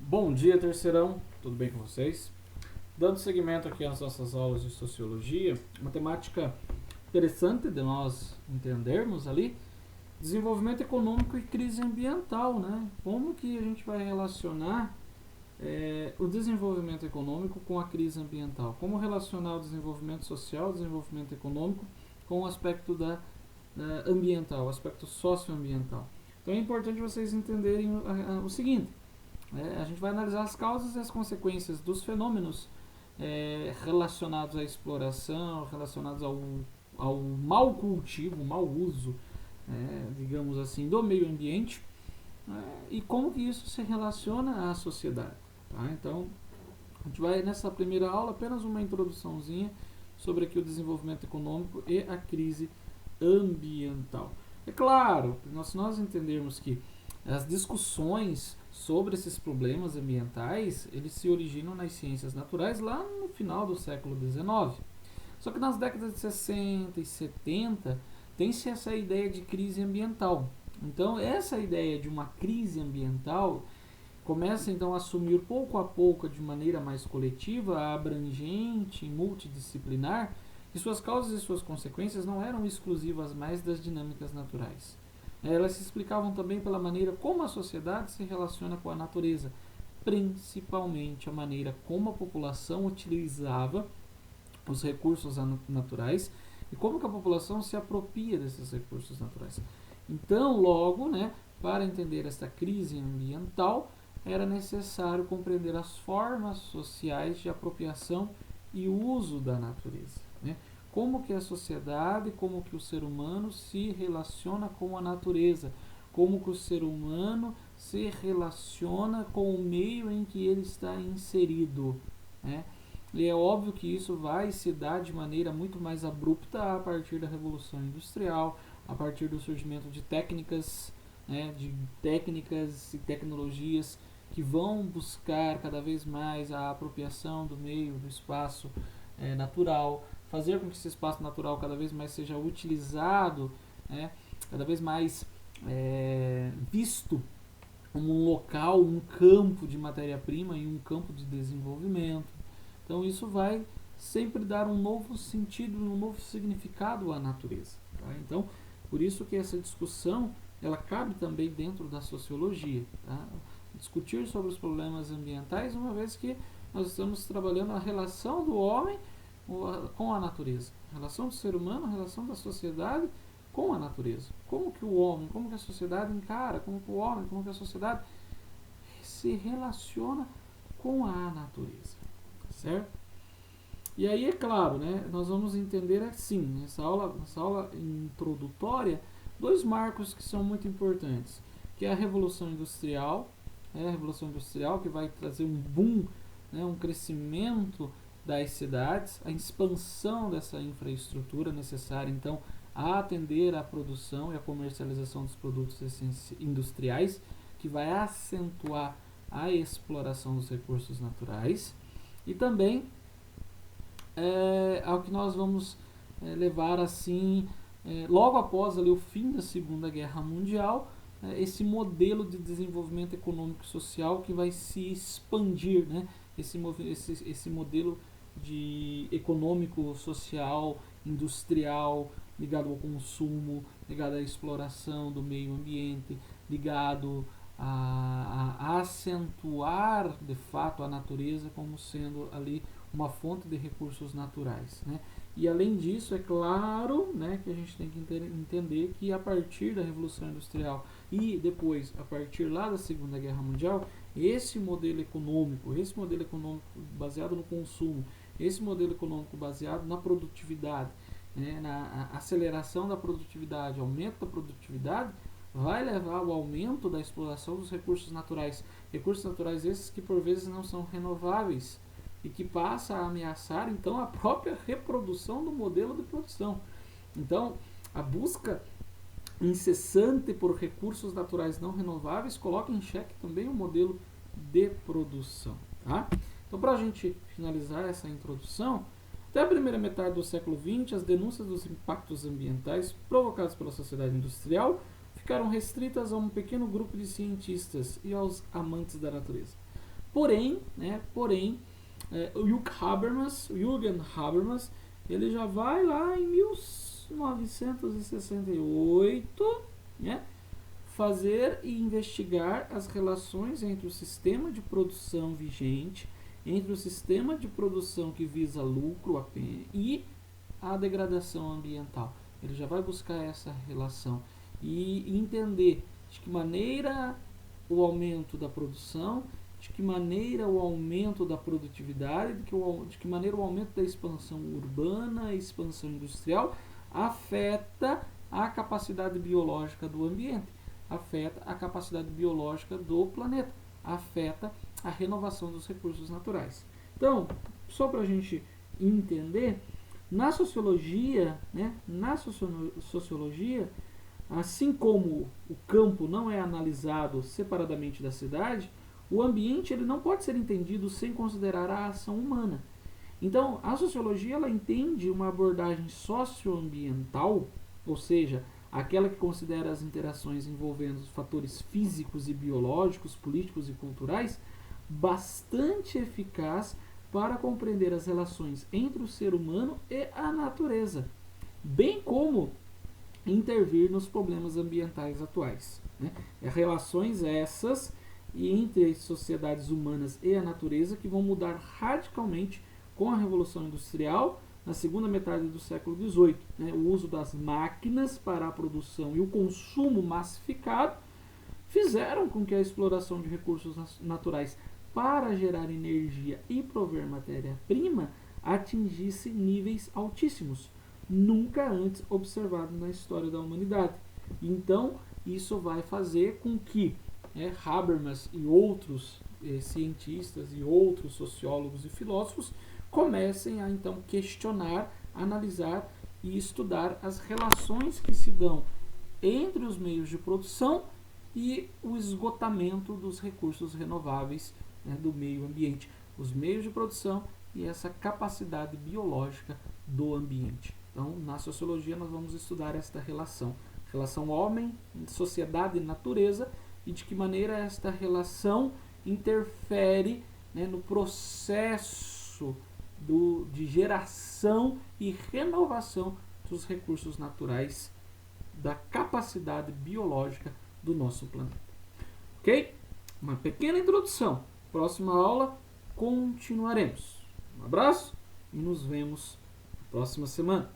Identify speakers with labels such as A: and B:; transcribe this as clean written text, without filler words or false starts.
A: Bom dia, terceirão, tudo bem com vocês? Dando seguimento aqui às nossas aulas de sociologia, uma temática interessante de nós entendermos ali, desenvolvimento econômico e crise ambiental, né? Como que a gente vai relacionar o desenvolvimento econômico com a crise ambiental? Como relacionar o desenvolvimento social, o desenvolvimento econômico com o aspecto da ambiental, o aspecto socioambiental? Então é importante vocês entenderem o seguinte. A gente vai analisar as causas e as consequências dos fenômenos relacionados à exploração, relacionados ao mau cultivo, mau uso, digamos assim, do meio ambiente, e como que isso se relaciona à sociedade. Tá? Então, a gente vai nessa primeira aula apenas uma introduçãozinha sobre aqui o desenvolvimento econômico e a crise ambiental. É claro, se nós entendermos que as discussões sobre esses problemas ambientais, eles se originam nas ciências naturais lá no final do século XIX. Só que nas décadas de 60 e 70 tem-se essa ideia de crise ambiental. Então, essa ideia de uma crise ambiental começa então a assumir pouco a pouco, de maneira mais coletiva, abrangente, multidisciplinar, que suas causas e suas consequências não eram exclusivas mais das dinâmicas naturais. Elas se explicavam também pela maneira como a sociedade se relaciona com a natureza, principalmente a maneira como a população utilizava os recursos naturais e como que a população se apropria desses recursos naturais. Então, logo, para entender esta crise ambiental, era necessário compreender as formas sociais de apropriação e uso da natureza. Como que a sociedade, como que o ser humano se relaciona com a natureza, como que o ser humano se relaciona com o meio em que ele está inserido. E é óbvio que isso vai se dar de maneira muito mais abrupta a partir da Revolução Industrial, a partir do surgimento de técnicas e tecnologias que vão buscar cada vez mais a apropriação do meio, do espaço natural, fazer com que esse espaço natural cada vez mais seja utilizado, cada vez mais visto como um local, um campo de matéria-prima e um campo de desenvolvimento. Então isso vai sempre dar um novo sentido, um novo significado à natureza. Tá? Então, por isso que essa discussão ela cabe também dentro da sociologia. Tá? Discutir sobre os problemas ambientais, uma vez que nós estamos trabalhando a relação do homem com a natureza, a relação do ser humano, a relação da sociedade com a natureza. Como que o homem, como que a sociedade encara, como que o homem, como que a sociedade se relaciona com a natureza, certo? E aí, é claro, nós vamos entender assim, nessa aula introdutória, dois marcos que são muito importantes, que é a Revolução Industrial, a Revolução Industrial que vai trazer um boom, um crescimento das cidades, a expansão dessa infraestrutura necessária, então, a atender à produção e à comercialização dos produtos industriais, que vai acentuar a exploração dos recursos naturais, e também ao que nós vamos levar assim, logo após ali, o fim da Segunda Guerra Mundial, esse modelo de desenvolvimento econômico e social que vai se expandir, esse modelo de econômico, social, industrial, ligado ao consumo, ligado à exploração do meio ambiente, ligado a acentuar de fato a natureza como sendo ali uma fonte de recursos naturais. E além disso, é claro que a gente tem que entender que a partir da Revolução Industrial e depois, a partir lá da Segunda Guerra Mundial, esse modelo econômico baseado no consumo, esse modelo econômico baseado na produtividade, na aceleração da produtividade, aumento da produtividade, vai levar ao aumento da exploração dos recursos naturais esses que por vezes não são renováveis e que passa a ameaçar então a própria reprodução do modelo de produção. Então, a busca incessante por recursos naturais não renováveis coloca em xeque também o modelo de produção. Tá? Então, para a gente finalizar essa introdução, até a primeira metade do século XX, as denúncias dos impactos ambientais provocados pela sociedade industrial ficaram restritas a um pequeno grupo de cientistas e aos amantes da natureza. Porém, o Jürgen Habermas, ele já vai lá em 1968, né, fazer e investigar as relações entre o sistema de produção vigente, entre o sistema de produção que visa lucro apenas e a degradação ambiental. Ele já vai buscar essa relação e entender de que maneira o aumento da produção, de que maneira o aumento da produtividade, de que maneira o aumento da expansão urbana e expansão industrial afeta a capacidade biológica do ambiente, afeta a capacidade biológica do planeta, afeta a renovação dos recursos naturais. Então, só para a gente entender, na sociologia, assim como o campo não é analisado separadamente da cidade, o ambiente ele não pode ser entendido sem considerar a ação humana. Então, a sociologia ela entende uma abordagem socioambiental, ou seja, aquela que considera as interações envolvendo os fatores físicos e biológicos, políticos e culturais, bastante eficaz para compreender as relações entre o ser humano e a natureza, bem como intervir nos problemas ambientais atuais. Relações essas entre as sociedades humanas e a natureza que vão mudar radicalmente com a Revolução Industrial na segunda metade do século XVIII. O uso das máquinas para a produção e o consumo massificado fizeram com que a exploração de recursos naturais para gerar energia e prover matéria-prima atingisse níveis altíssimos, nunca antes observados na história da humanidade. Então, isso vai fazer com que Habermas e outros cientistas e outros sociólogos e filósofos comecem a então questionar, analisar e estudar as relações que se dão entre os meios de produção e o esgotamento dos recursos renováveis do meio ambiente, os meios de produção e essa capacidade biológica do ambiente. Então, na sociologia nós vamos estudar esta relação homem, sociedade e natureza, e de que maneira esta relação interfere no processo de geração e renovação dos recursos naturais, da capacidade biológica do nosso planeta. Ok? Uma pequena introdução. Próxima aula continuaremos. Um abraço e nos vemos na próxima semana.